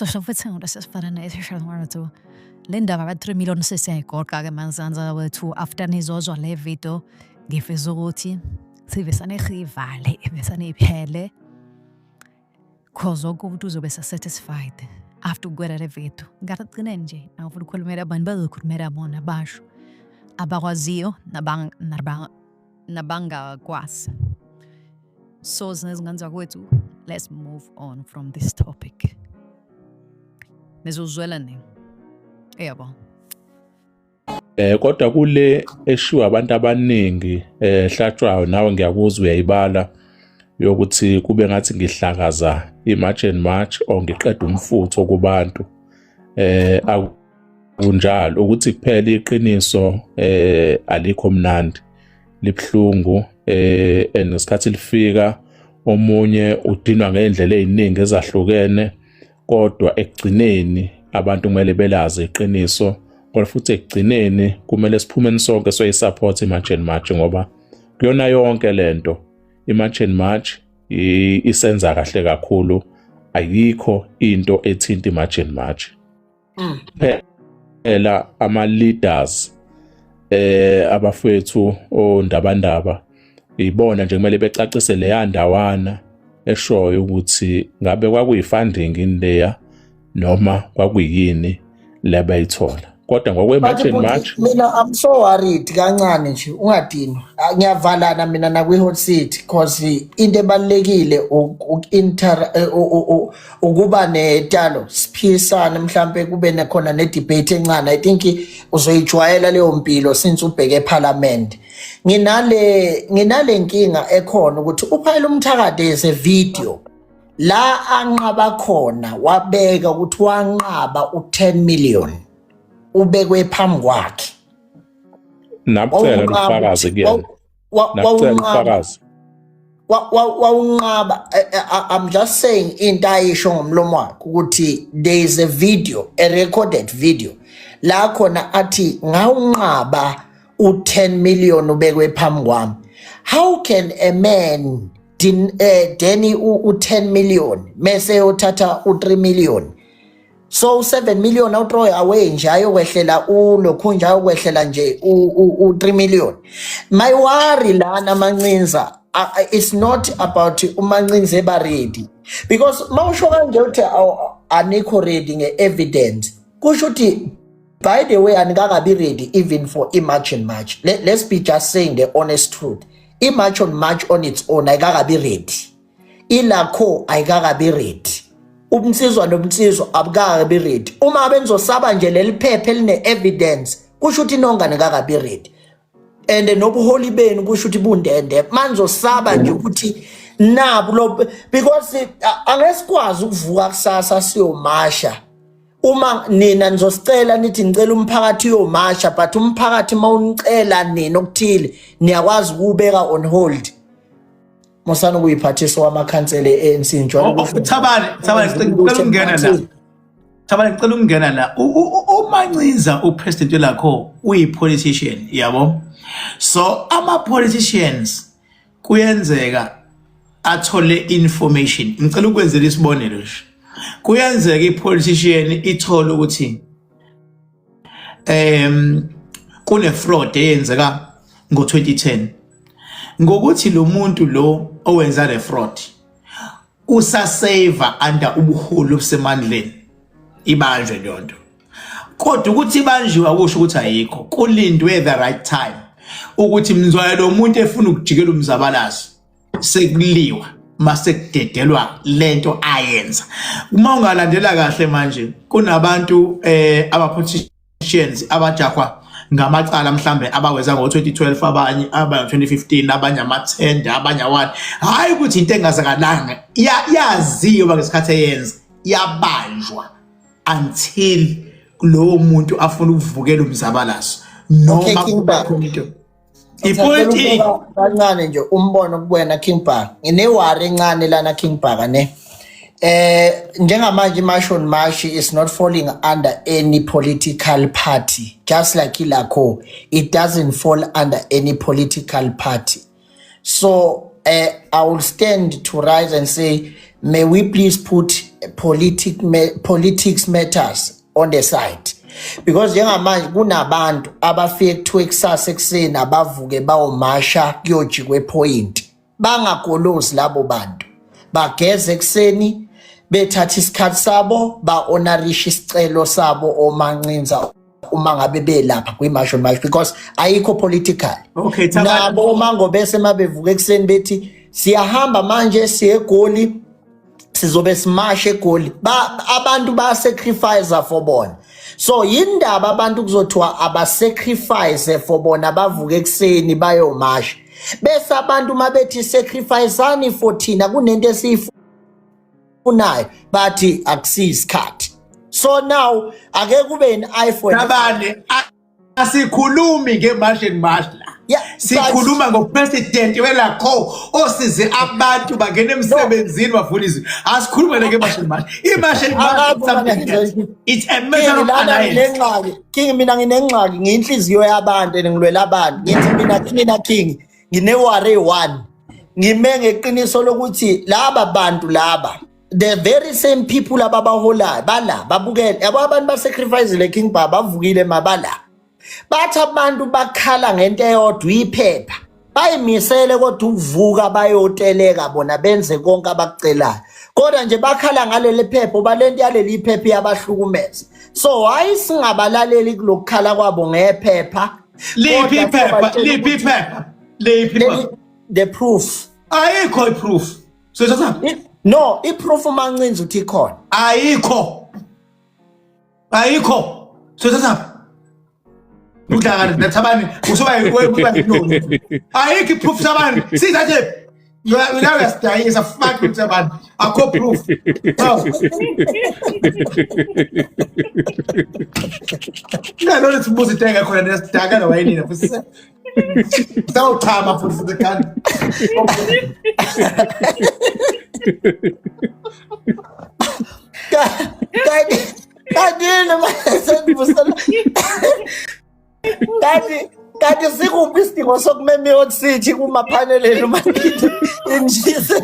social footing or this for an education one or two. Linda va 3 million se korka ke manzanza wethu after nizozo le video ngifisa ukuthi sivesane khivale besane iphele cause ukuthi uzobe satisfied after ukugwera le video ngaqine nje angifuna ukukhulumela abantu bazokhulumela bona basho abakwaziyo nabangakwazi so sinezingane kwethu let's move on from this topic nezozwelane yebo kodwa kule eshiwa abantu abaningi hlatshwayo nawe ngiyakuzwa uyayibala yokuthi kube ngathi ngihlakaza imarch and march ongiqeda umfutho kubantu akunjalo ukuthi kuphela iqiniso alikho mnandi libhlungu enesikhathi lifika omunye udinwa ngendlela eziningi ezahlukene kodwa ekugcineni abantu kumele belazi iqiniso kodwa futhi ekugcineni kumele siphumeni sonke soyisupport imarch and march ngoba kuyona yonke lento imarch and march isenza kahle kakhulu ayikho into ethinta imarch and march phela ama leaders abafethu ondabandaba ibona nje kumele becacise leya ndawana eshoyo ukuthi ngabe kwakuyifunding inleya noma kwakuyini labayithola kodwa ngokwemarch and march mina I'm so worried kancane nje ungadinwa ngiyavalana mina na kwi hot seat because into ebalekile ukuba netalo siphisana mhlambe kube nekhona ne debate encane I think uzoyijwayela leyo mpilo since ubheke eParliament nginale nkinga ekhona ukuthi uphayela umthakade ese video la anqaba khona wabeka ukuthi wanqaba u10 million ubekwe phambi kwakhe nakucela ufakazi kuyena nakucela ufakazi wawunqaba I'm just saying into ayisho ngomlomo wakhe ukuthi there is a video a recorded video la khona athi ngawunqaba u10 million ubekwe phambi kwami how can a man deni u10 million mase uthatha u3 million so 7 million awuthrow away nje ayokwehlela ulokhunja ayokwehlela nje u3 million my worry lana mancinza it's not about umancinza eba ready because mawusho kanje uthi anikho ready ngeevidence kusho uthi by the way anikakabi ready even for imarch and march let's be just saying the honest truth imarch on march on its own ayikakabi ready ilakho ayikakabi ready umsizwa nomsizwa abukakabi ready uma benzosaba nje leliphepha eline evidence kusho ukuthi inongane kakabi ready and nobuholi benu kusho ukuthi bundende manzosaba nje ukuthi nabo lo because angesikwazi ukuvuka kusasa siyomasha uma nina nizosicela nithi ngicela umphakathi uyomasha but umphakathi mawunicela nina okuthile niyakwazi ukubeka on hold mosana kuyiphathiswa wamakhansele ANC njalo Thabane ngicela ungena la Thabane ngicela ungena la uMancinza upresident lakho uyipolitician yabo so ama politicians kuyenzeka athole information ngicela ukwenzela isibonelo nje kuyenzeka ipolitician ithole ukuthi kune fraud eyenzeka ngo2010 ngokuthi lo muntu lo owenza le fraud usasave under ubuholi obusemandleni ibanjwe lonto kodwa ukuthi ibanjiwe akusho ukuthi ayikho kulindwe the right time ukuthi mzwayo lo muntu efuna ukujikela umzabalazo sekuliwa mase kudedelwa lento ayenza uma ungalandela kahle manje kunabantu abapoliticians abajahwa ngamacala mhlambe abaweza ngo2012 abanye aba2015 abanye ama10 abanye awani hayi ukuthi into engazakalanga yaziyo ngesikhathi eyenza yabanjwa until lo muntu afuna ukuvukela umzabalazo noma kukhona into ipolitiki kancane nje umbono kuwena King Park nginewari encane lana King Park ne njengamanje imarch on march is not falling under any political party just like ilakho it doesn't fall under any political party so I will stand to rise and say may we please put politics matters on the side, because njengamanje kunabantu abafike kuthiwe kusasa ekuseni abavuke bayomasha kuyojikwe point, bangagolozi labo bantu, bageze ekuseni bethatha isikhathi sabo ba-honorisha isicelo sabo omancinza uma ngabe belapha kwimasho march, because ayikho political. Okay, nabo uma ngobese mabevuka ekuseni bethi siyahamba manje siye eGoli sizobe simashe eGoli, abantu ba-sacrifice for bona. So yindaba abantu kuzothiwa aba-sacrifice for bona bavuka ekuseni bayomasha, bese abantu mabethi sacrificeani for thina kunento esiyifunayo bathi akusiyisikhathi. So now ake kube in-iPhone. Tabane asikhulumi ngemarch and march la. Yeah, sikhuluma ngopresident welakho osize abantu bangena emsebenzini bavula izwi. Asikhuluma ngemarch and march. I-march and march it's a matter of alliance. King mina nginengxaki ngiyinhliziyo yabantu engilwela abantu. Ngithi mina King nginewari 1. Ngime ngeqiniso lokuthi laba bantu laba the very same people ababaholayo bala babukele yabo abantu ba-sacrifice le King Baba bavukile mabala bathi abantu bakhala ngento eyodwa iphepha bayimisele kodwa ukuvuka bayoteleka bona benze konke abakucelayo kodwa nje bakhala ngaleli phepha balento yaleli iphepha iyabahlukumeza. So why singabalaleli kulokukhala kwabo ngephepha? Liphi iphepha The proof ayikho iproof. So no, iproof umancinza uthi ikhona. Ayikho. So Uhlangana nathabani usoba no. Ayikho iproof sabani. Sizaje now is a fact with sabani. Akho proof. No, let's move it down khona nesitaka wayini na. Sawuchama futhi the can. Kati sikuphi isidingo sokumeme otsithi kuma paneleni uma injise